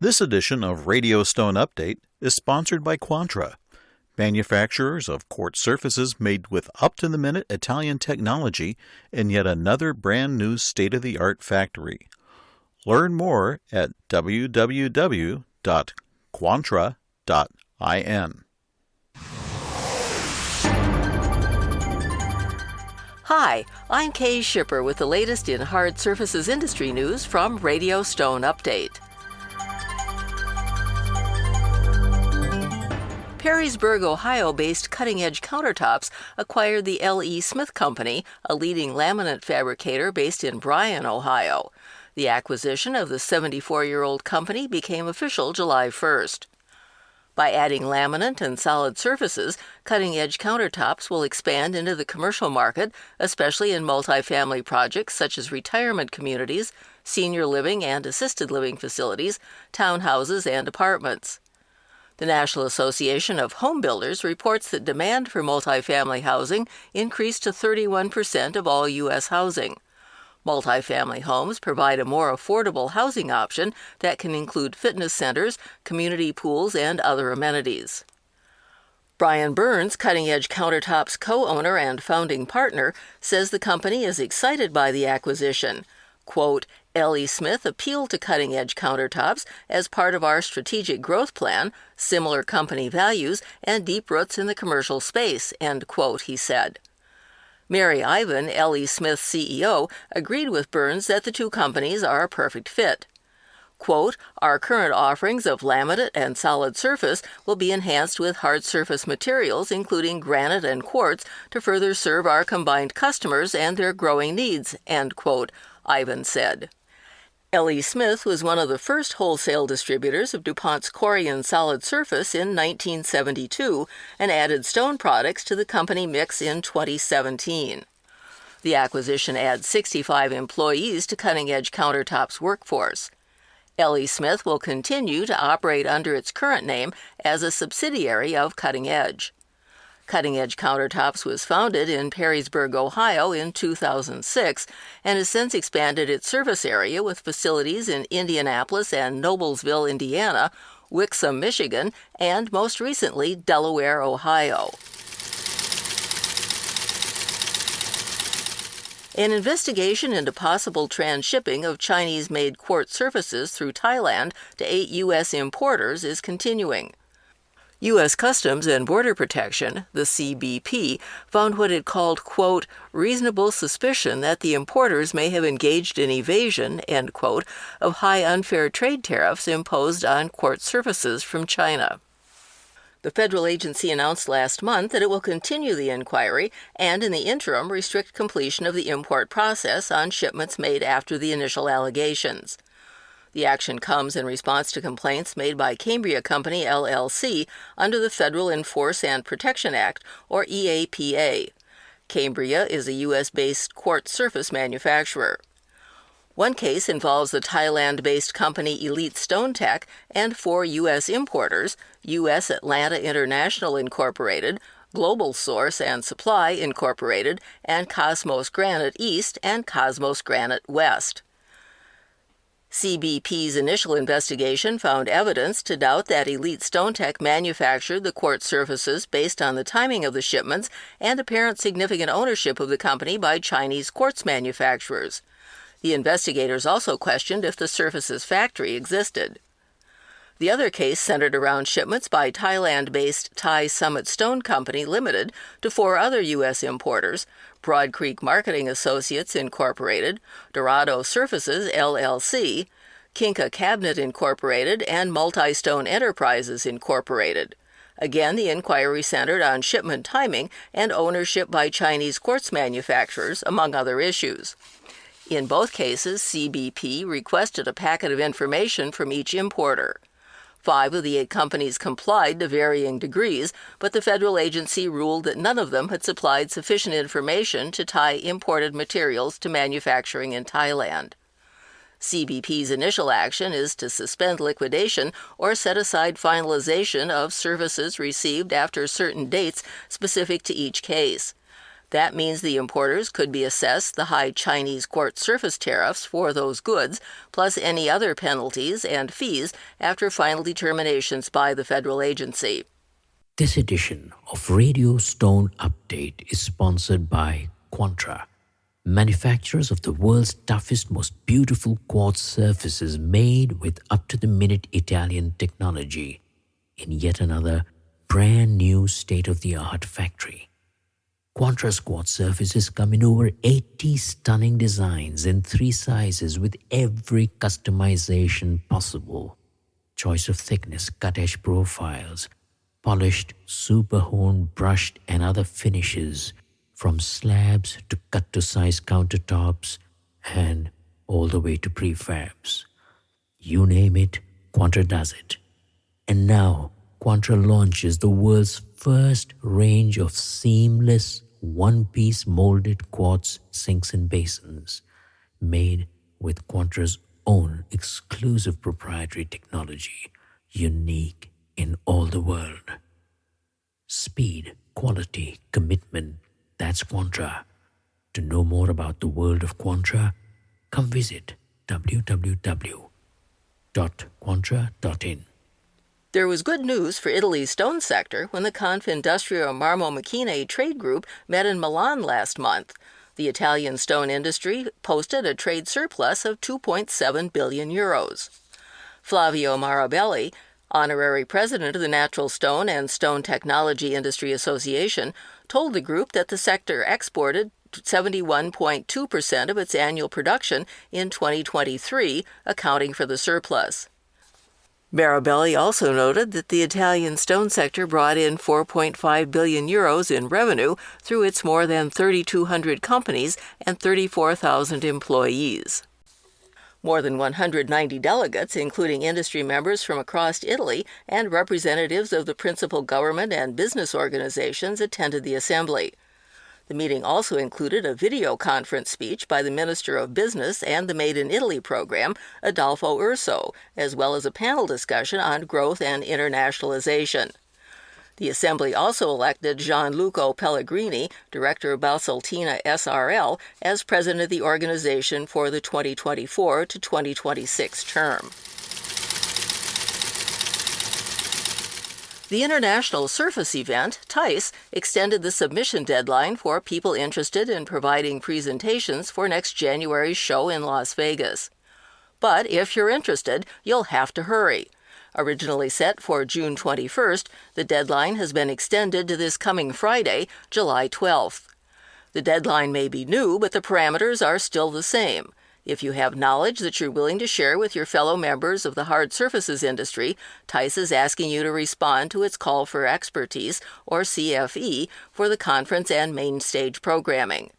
This edition of Radio Stone Update is sponsored by Quantra, manufacturers of quartz surfaces made with up-to-the-minute Italian technology in yet another brand-new state-of-the-art factory. Learn more at www.quantra.in. Hi, I'm Kay Shipper with the latest in hard surfaces industry news from Radio Stone Update. Perrysburg, Ohio-based Cutting Edge Countertops acquired the L.E. Smith Company, a leading laminate fabricator based in Bryan, Ohio. The acquisition of the 74-year-old company became official July 1st. By adding laminate and solid surfaces, Cutting Edge Countertops will expand into the commercial market, especially in multifamily projects such as retirement communities, senior living and assisted living facilities, townhouses, and apartments. The National Association of Home Builders reports that demand for multifamily housing increased to 31% of all U.S. housing. Multifamily homes provide a more affordable housing option that can include fitness centers, community pools, and other amenities. Brian Burns, Cutting Edge Countertops co-owner and founding partner, says the company is excited by the acquisition. Quote, L.E. Smith appealed to Cutting Edge Countertops as part of our strategic growth plan, similar company values, and deep roots in the commercial space, end quote, he said. Mary Ivan, L.E. Smith's CEO, agreed with Burns that the two companies are a perfect fit. Quote, our current offerings of laminate and solid surface will be enhanced with hard surface materials, including granite and quartz, to further serve our combined customers and their growing needs, end quote, Ivan said. L.E. Smith was one of the first wholesale distributors of DuPont's Corian solid surface in 1972 and added stone products to the company mix in 2017. The acquisition adds 65 employees to Cutting Edge Countertops' workforce. L.E. Smith will continue to operate under its current name as a subsidiary of Cutting Edge. Cutting Edge Countertops was founded in Perrysburg, Ohio in 2006 and has since expanded its service area with facilities in Indianapolis and Noblesville, Indiana, Wixom, Michigan, and most recently Delaware, Ohio. An investigation into possible transshipping of Chinese-made quartz surfaces through Thailand to 8 U.S. importers is continuing. U.S. Customs and Border Protection, the CBP, found what it called, quote, reasonable suspicion that the importers may have engaged in evasion, end quote, of high unfair trade tariffs imposed on quartz surfaces from China. The federal agency announced last month that it will continue the inquiry and, in the interim, restrict completion of the import process on shipments made after the initial allegations. The action comes in response to complaints made by Cambria Company, LLC, under the Federal Enforce and Protection Act, or EAPA. Cambria is a U.S.-based quartz surface manufacturer. One case involves the Thailand-based company Elite Stone Tech and 4 U.S. importers, U.S. Atlanta International Incorporated, Global Source and Supply Incorporated, and Cosmos Granite East and Cosmos Granite West. CBP's initial investigation found evidence to doubt that Elite Stone Tech manufactured the quartz surfaces based on the timing of the shipments and apparent significant ownership of the company by Chinese quartz manufacturers. The investigators also questioned if the surfaces factory existed. The other case centered around shipments by Thailand-based Thai Summit Stone Company Limited to 4 other U.S. importers, Broad Creek Marketing Associates Incorporated, Dorado Surfaces LLC, Kinka Cabinet Incorporated, and Multi-Stone Enterprises Incorporated. Again, the inquiry centered on shipment timing and ownership by Chinese quartz manufacturers, among other issues. In both cases, CBP requested a packet of information from each importer. 5 of the 8 companies complied to varying degrees, but the federal agency ruled that none of them had supplied sufficient information to tie imported materials to manufacturing in Thailand. CBP's initial action is to suspend liquidation or set aside finalization of services received after certain dates specific to each case. That means the importers could be assessed the high Chinese quartz surface tariffs for those goods, plus any other penalties and fees after final determinations by the federal agency. This edition of Radio Stone Update is sponsored by Quantra, manufacturers of the world's toughest, most beautiful quartz surfaces made with up-to-the-minute Italian technology in yet another brand new state-of-the-art factory. Quantra's quartz surfaces come in over 80 stunning designs in 3 sizes with every customization possible. Choice of thickness, cut-edge profiles, polished, super-honed, brushed and other finishes, from slabs to cut-to-size countertops and all the way to prefabs. You name it, Quantra does it. And now, Quantra launches the world's first range of seamless, one-piece molded quartz sinks and basins, made with Quantra's own exclusive proprietary technology, unique in all the world. Speed, quality, commitment, that's Quantra. To know more about the world of Quantra, come visit www.quantra.in. There was good news for Italy's stone sector when the Confindustria Marmo Macchine trade group met in Milan last month. The Italian stone industry posted a trade surplus of 2.7 billion euros. Flavio Marabelli, honorary president of the Natural Stone and Stone Technology Industry Association, told the group that the sector exported 71.2% of its annual production in 2023, accounting for the surplus. Marabelli also noted that the Italian stone sector brought in 4.5 billion euros in revenue through its more than 3,200 companies and 34,000 employees. More than 190 delegates, including industry members from across Italy and representatives of the principal government and business organizations, attended the assembly. The meeting also included a video conference speech by the Minister of Business and the Made in Italy program, Adolfo Urso, as well as a panel discussion on growth and internationalization. The Assembly also elected Gianluca Pellegrini, Director of Basaltina SRL, as President of the organization for the 2024 to 2026 term. The International Surface event, TISE, extended the submission deadline for people interested in providing presentations for next January's show in Las Vegas. But if you're interested, you'll have to hurry. Originally set for June 21st, the deadline has been extended to this coming Friday, July 12th. The deadline may be new, but the parameters are still the same. If you have knowledge that you're willing to share with your fellow members of the hard surfaces industry, TISE is asking you to respond to its call for expertise, or CFE, for the conference and main stage programming.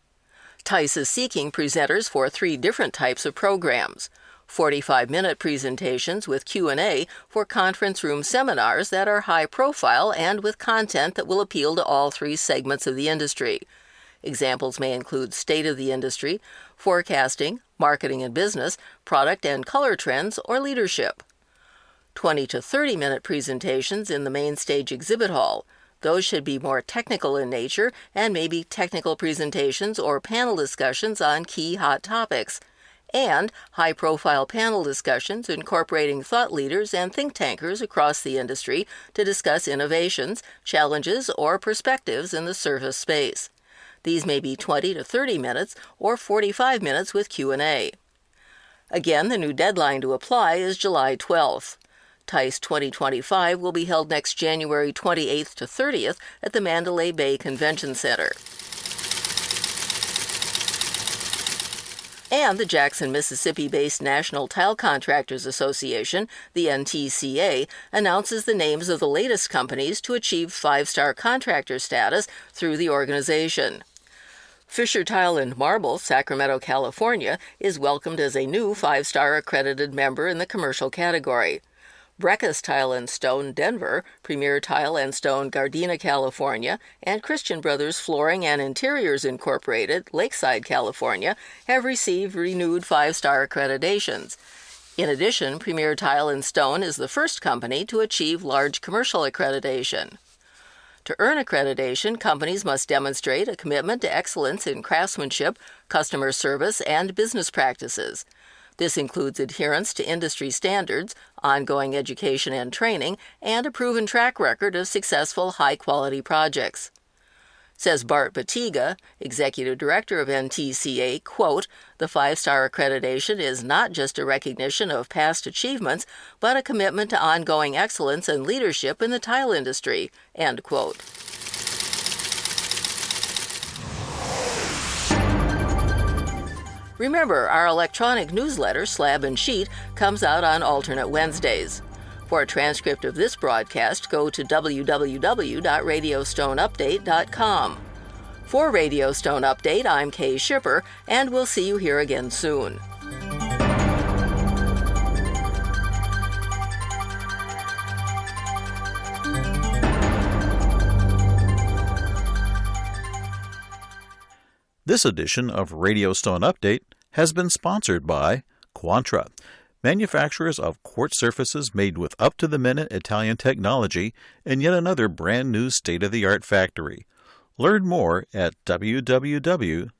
TISE is seeking presenters for 3 different types of programs: 45-minute presentations with Q&A for conference room seminars that are high profile and with content that will appeal to all 3 segments of the industry. Examples may include state of the industry, forecasting, marketing and business, product and color trends, or leadership. 20 to 30-minute presentations in the main stage exhibit hall. Those should be more technical in nature and maybe technical presentations or panel discussions on key hot topics. And high-profile panel discussions incorporating thought leaders and think tankers across the industry to discuss innovations, challenges, or perspectives in the surface space. These may be 20 to 30 minutes or 45 minutes with Q&A. Again, the new deadline to apply is July 12th. TISE 2025 will be held next January 28th to 30th at the Mandalay Bay Convention Center. And the Jackson, Mississippi-based National Tile Contractors Association, the NTCA, announces the names of the latest companies to achieve 5-star contractor status through the organization. Fisher Tile and Marble, Sacramento, California, is welcomed as a new 5-star accredited member in the commercial category. Breckus Tile and Stone, Denver, Premier Tile and Stone, Gardena, California, and Christian Brothers Flooring and Interiors Incorporated, Lakeside, California, have received renewed 5-star accreditations. In addition, Premier Tile and Stone is the first company to achieve large commercial accreditation. To earn accreditation, companies must demonstrate a commitment to excellence in craftsmanship, customer service, and business practices. This includes adherence to industry standards, ongoing education and training, and a proven track record of successful, high-quality projects. Says Bart Batiga, Executive Director of NTCA, quote, "The 5-star accreditation is not just a recognition of past achievements, but a commitment to ongoing excellence and leadership in the tile industry," end quote. Remember, our electronic newsletter, Slab and Sheet, comes out on alternate Wednesdays. For a transcript of this broadcast, go to www.radiostoneupdate.com. For Radio Stone Update, I'm Kay Shipper, and we'll see you here again soon. This edition of Radio Stone Update has been sponsored by Quantra, manufacturers of quartz surfaces made with up-to-the-minute Italian technology in yet another brand-new state-of-the-art factory. Learn more at www.quantra.in.